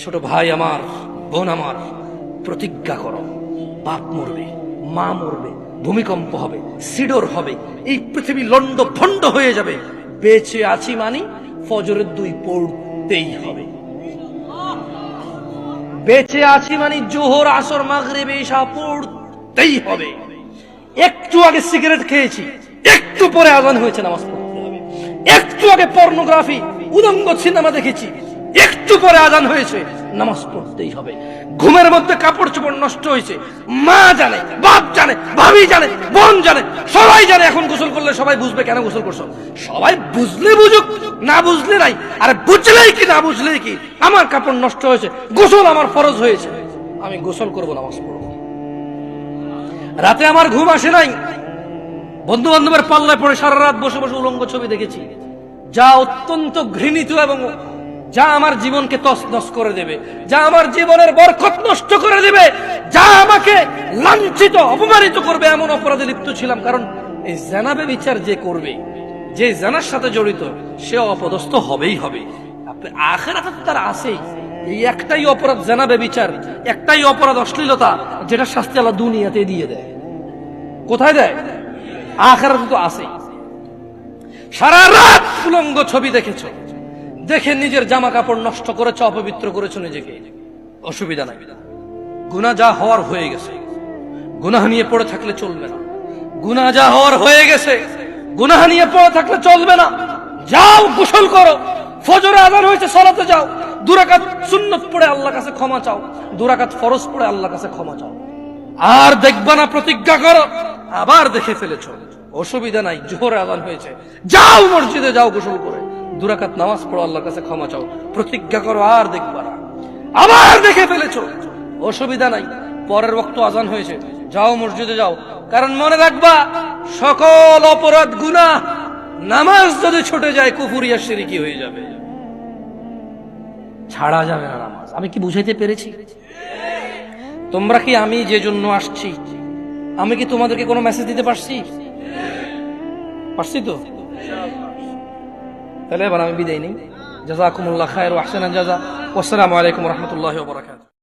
ছোট ভাই আমার, বোন আমার, প্রতিজ্ঞা করো, বাপ মরবে, মা মরবে, ভূমিকম্প হবে, সিডর হবে, এই পৃথিবী লন্ড ভন্ড হয়ে যাবে, বেঁচে আছি মানি ফজরের 2 পড়তেই হবে। বেঁচে আছি মানি জোহর, আসর, মাগরিব, ইশা পড়তেই হবে। একটু আগে সিগারেট খেয়েছি, একটু পরে আজান হয়েছে, নামাজ পড়তে হবে। একটু আগে পর্নোগ্রাফি, উলঙ্গ সিনেমা দেখেছি, একটু পরে আজান হয়েছে, নামাজ পড়তেই হবে। ঘুমের মধ্যে কাপড় চোপড় নষ্ট হয়েছে, মা জানে, বাপ জানে, ভাবি জানে, বোন জানে, সবাই জানে। এখন গোসল করলে সবাই বুঝবে কেন গোসল করছো। সবাই বুঝলে বুঝুক, না বুঝলে নাই। আরে বুঝলেই কি না বুঝলেই কি, আমার কাপড় নষ্ট হয়েছে, গোসল আমার ফরজ হয়েছে, আমি গোসল করবো, নামাজ পড়বো। রাতে আমার ঘুম আসে নাই, বন্ধু বান্ধবের পাল্লায় পড়ে সারা রাত বসে বসে উলঙ্গ ছবি দেখেছি, যা অত্যন্ত ঘৃণিত এবং যা আমার জীবনকে তছনছ করে দেবে, যা আমার জীবনের বরকত নষ্ট করে দেবে, যা আমাকে লাঞ্ছিত অপমানিত করবে, এমন অপরাধে লিপ্ত ছিলাম। কারণ এই জানাবে বিচার যে করবে, যে জানার সাথে জড়িত, সে অপদস্থ হবেই হবে। আখিরাতে তো তার আছেই। এই একটাই অপরাধ জানাবে বিচার, একটাই অপরাধ অশ্লীলতা, যেটা শাস্তি আল্লাহ দুনিয়াতে দিয়ে দেয়। কোথায় দেয়? আখিরাতে তো আছেই। সারা রাত উলঙ্গ ছবি দেখেছো, দেখে নিজের জামা কাপড় নষ্ট করেছো, অপবিত্র করেছো নিজেকে, অসুবিধা নাই। গুনাহ যা হওয়ার হয়ে গেছে, গুনাহ নিয়ে পড়ে থাকলে চলবে না। গুনাহ যা হওয়ার হয়ে গেছে, গুনাহ নিয়ে পড়ে থাকলে চলবে না। যাও গোসল করো, ফজরে আযান হয়েছে, সালাতে যাও, 2 রাকাত সুন্নাত পড়ে আল্লাহর কাছে ক্ষমা চাও, 2 রাকাত ফরজ পড়ে আল্লাহর কাছে ক্ষমা চাও। আর দেখবা না, প্রতিজ্ঞা করো। আবার দেখে ফেলেছো, অসুবিধা নাই, জোহরে আযান হয়েছে, যাও মসজিদে, যাও গোসল করে 2 রাকাত নামাজ পড়ো, আল্লাহর কাছে ক্ষমা চাও, প্রতিজ্ঞা করো। আর দেখবা না। আবার দেখে ফেলেছো, অসুবিধা নাই, পরের ওয়াক্ত আযান হয়েছে, যাও মসজিদে যাও। কারণ মনে রাখবা, সকল অপরাধ গুনাহ নামাজ যদি ছুটে যায় কুফরিয়া শিরকি হয়ে যাবে, ছাড়া যাবে না নামাজ। আমি কি বুঝাইতে পেরেছি? তোমরা কি, আমি যে জন্য আসছি, আমি কি তোমাদেরকে কোনো মেসেজ দিতে পারছি? পারছি তো? তাহলে এবার আমি বিদায় নিই। জাযাকুমুল্লাহ খায়র ওয়া আহসানাল জাযা। ওয়াসসালামু আলাইকুম ওয়া রাহমাতুল্লাহি ওয়া বারাকাতুহু।